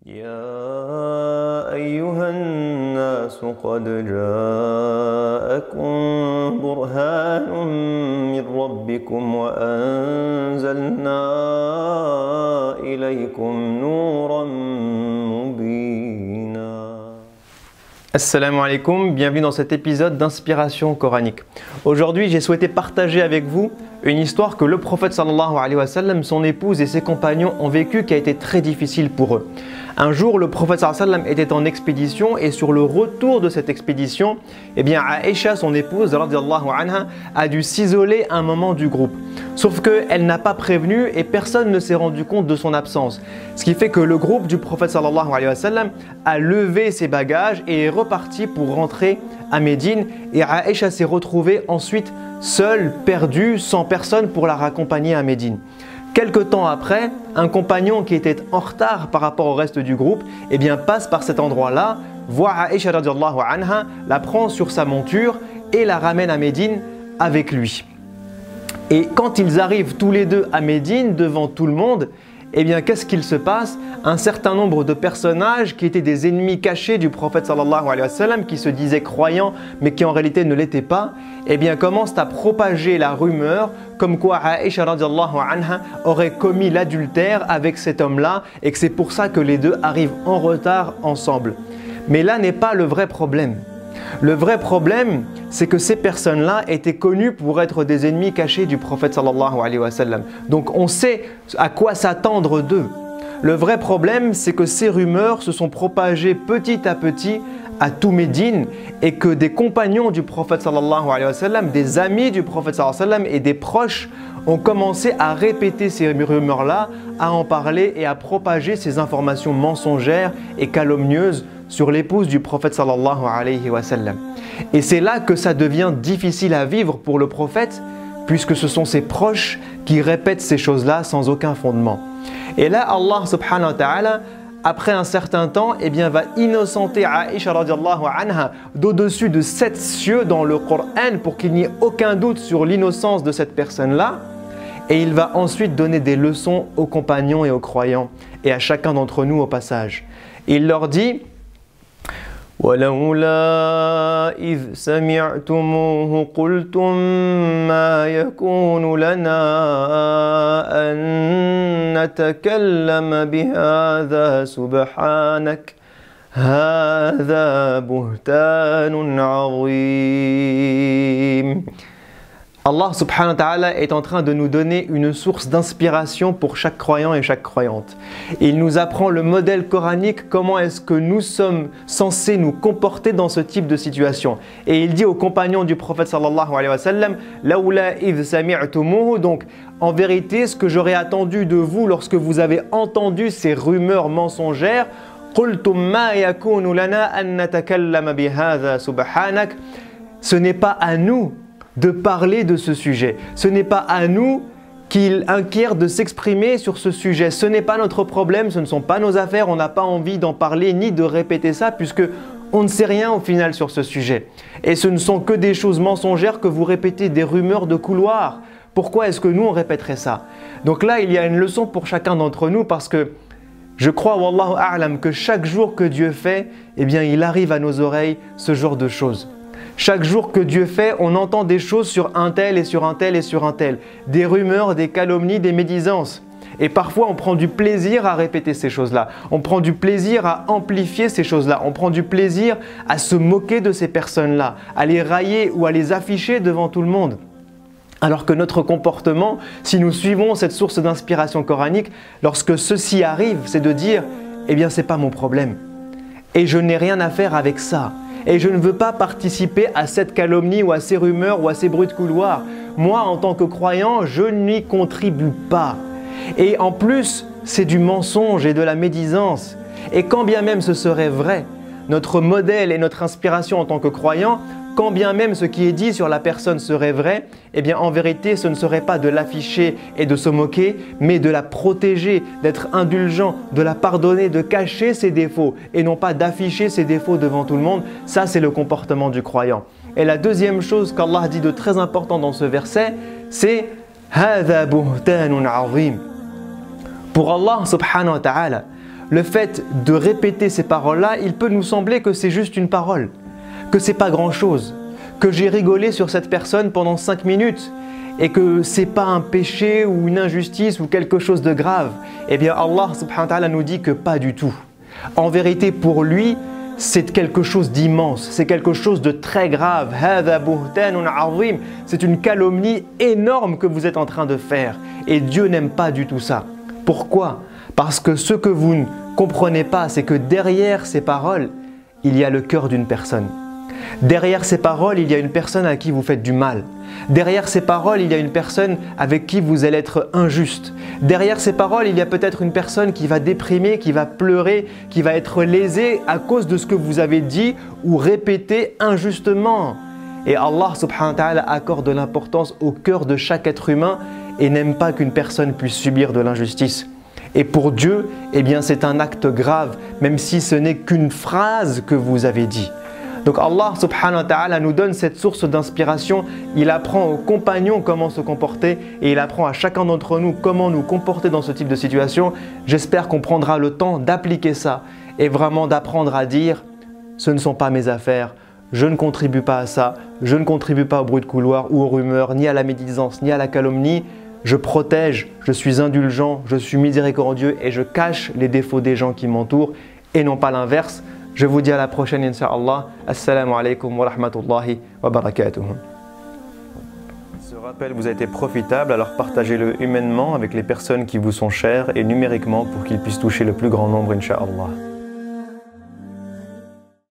يا أيها الناس قد جاءكم برهان من ربكم وأنزلنا إليكم نورا مبينا. Assalamu alaikum, bienvenue dans cet épisode d'inspiration coranique. Aujourd'hui, j'ai souhaité partager avec vous une histoire que le prophète sallallahu alayhi wa sallam, son épouse et ses compagnons ont vécu qui a été très difficile pour eux. Un jour, le prophète sallallahu alayhi wa sallam était en expédition et sur le retour de cette expédition, Aïcha, son épouse, radiyallahu anha, a dû s'isoler un moment du groupe. Sauf qu'elle n'a pas prévenu et personne ne s'est rendu compte de son absence. Ce qui fait que le groupe du prophète sallallahu alayhi wa sallam a levé ses bagages et est reparti pour rentrer à Médine. Et Aïcha s'est retrouvée ensuite seule, perdue, sans personne pour la raccompagner à Médine. Quelque temps après, un compagnon qui était en retard par rapport au reste du groupe passe par cet endroit-là, voit Aïcha radiyallahu anha, la prend sur sa monture et la ramène à Médine avec lui. Et quand ils arrivent tous les deux à Médine devant tout le monde, qu'est-ce qu'il se passe? Un certain nombre de personnages qui étaient des ennemis cachés du prophète sallallahu alayhi wa sallam, qui se disaient croyants mais qui en réalité ne l'étaient pas, commencent à propager la rumeur comme quoi Aïcha radiyallahu anha aurait commis l'adultère avec cet homme-là et que c'est pour ça que les deux arrivent en retard ensemble. Mais là n'est pas le vrai problème. Le vrai problème, c'est que ces personnes-là étaient connues pour être des ennemis cachés du prophète sallallahu alayhi wa sallam. Donc on sait à quoi s'attendre d'eux. Le vrai problème, c'est que ces rumeurs se sont propagées petit à petit à tout Médine et que des compagnons du prophète sallallahu alayhi wa sallam, des amis du prophète sallallahu alayhi wa sallam et des proches ont commencé à répéter ces rumeurs-là, à en parler et à propager ces informations mensongères et calomnieuses sur l'épouse du prophète sallallahu alayhi wa sallam. Et c'est là que ça devient difficile à vivre pour le prophète, puisque ce sont ses proches qui répètent ces choses-là sans aucun fondement. Et là, Allah subhanahu wa ta'ala, après un certain temps, va innocenter Aïcha radiyallahu anha d'au-dessus de 7 cieux dans le Coran pour qu'il n'y ait aucun doute sur l'innocence de cette personne-là. Et il va ensuite donner des leçons aux compagnons et aux croyants et à chacun d'entre nous au passage. Il leur dit: وَلَوْلَا إِذْ سَمِعْتُمُوهُ قُلْتُمْ مَا يَكُونُ لَنَا أَن نَّتَكَلَّمَ بِهَذَا سُبْحَانَكَ هَذَا بُهْتَانٌ عَظِيمٌ. Allah subhanahu wa ta'ala est en train de nous donner une source d'inspiration pour chaque croyant et chaque croyante. Il nous apprend le modèle coranique, comment est-ce que nous sommes censés nous comporter dans ce type de situation. Et il dit aux compagnons du prophète sallallahu alayhi wa sallam: Laoula idh sami'tumuhu, donc en vérité ce que j'aurais attendu de vous lorsque vous avez entendu ces rumeurs mensongères, qultum ma yakunu lana an natakallama bihadha subhanak, ce n'est pas à nous de parler de ce sujet. Ce n'est pas à nous qu'il inquière de s'exprimer sur ce sujet. Ce n'est pas notre problème, ce ne sont pas nos affaires, on n'a pas envie d'en parler ni de répéter ça puisque on ne sait rien au final sur ce sujet. Et ce ne sont que des choses mensongères que vous répétez, des rumeurs de couloir. Pourquoi est-ce que nous on répéterait ça? Donc là, il y a une leçon pour chacun d'entre nous parce que je crois, wallahu a'lam, que chaque jour que Dieu fait, il arrive à nos oreilles ce genre de choses. Chaque jour que Dieu fait, on entend des choses sur un tel et sur un tel et sur un tel. Des rumeurs, des calomnies, des médisances. Et parfois, on prend du plaisir à répéter ces choses-là. On prend du plaisir à amplifier ces choses-là. On prend du plaisir à se moquer de ces personnes-là, à les railler ou à les afficher devant tout le monde. Alors que notre comportement, si nous suivons cette source d'inspiration coranique, lorsque ceci arrive, c'est de dire « c'est pas mon problème. Et je n'ai rien à faire avec ça. » Et je ne veux pas participer à cette calomnie ou à ces rumeurs ou à ces bruits de couloir. Moi, en tant que croyant, je n'y contribue pas. Et en plus, c'est du mensonge et de la médisance. Et quand bien même ce serait vrai, notre modèle et notre inspiration en tant que croyant, quand bien même ce qui est dit sur la personne serait vrai, en vérité, ce ne serait pas de l'afficher et de se moquer, mais de la protéger, d'être indulgent, de la pardonner, de cacher ses défauts et non pas d'afficher ses défauts devant tout le monde. Ça, c'est le comportement du croyant. Et la deuxième chose qu'Allah dit de très important dans ce verset, c'est « Hādhā buhtānun 'azīm ». Pour Allah subhanahu wa ta'ala, le fait de répéter ces paroles-là, il peut nous sembler que c'est juste une parole, que c'est pas grand-chose, que j'ai rigolé sur cette personne pendant 5 minutes et que c'est pas un péché ou une injustice ou quelque chose de grave. Eh bien Allah subhanahu wa ta'ala nous dit que pas du tout. En vérité, pour lui, c'est quelque chose d'immense, c'est quelque chose de très grave. C'est une calomnie énorme que vous êtes en train de faire et Dieu n'aime pas du tout ça. Pourquoi? Parce que ce que vous ne comprenez pas, c'est que derrière ces paroles, il y a le cœur d'une personne. Derrière ces paroles, il y a une personne à qui vous faites du mal. Derrière ces paroles, il y a une personne avec qui vous allez être injuste. Derrière ces paroles, il y a peut-être une personne qui va déprimer, qui va pleurer, qui va être lésée à cause de ce que vous avez dit ou répété injustement. Et Allah subhanahu wa ta'ala accorde de l'importance au cœur de chaque être humain et n'aime pas qu'une personne puisse subir de l'injustice. Et pour Dieu, eh bien c'est un acte grave, même si ce n'est qu'une phrase que vous avez dit. Donc Allah subhanahu wa ta'ala nous donne cette source d'inspiration. Il apprend aux compagnons comment se comporter et il apprend à chacun d'entre nous comment nous comporter dans ce type de situation. J'espère qu'on prendra le temps d'appliquer ça et vraiment d'apprendre à dire « ce ne sont pas mes affaires, je ne contribue pas à ça, je ne contribue pas au bruit de couloir ou aux rumeurs, ni à la médisance, ni à la calomnie. Je protège, je suis indulgent, je suis miséricordieux et je cache les défauts des gens qui m'entourent et non pas l'inverse. » Je vous dis à la prochaine, Inch'Allah. Assalamu alaikum wa rahmatullahi wa barakatuh. Ce rappel vous a été profitable, alors partagez-le humainement avec les personnes qui vous sont chères et numériquement pour qu'il puisse toucher le plus grand nombre, Inch'Allah.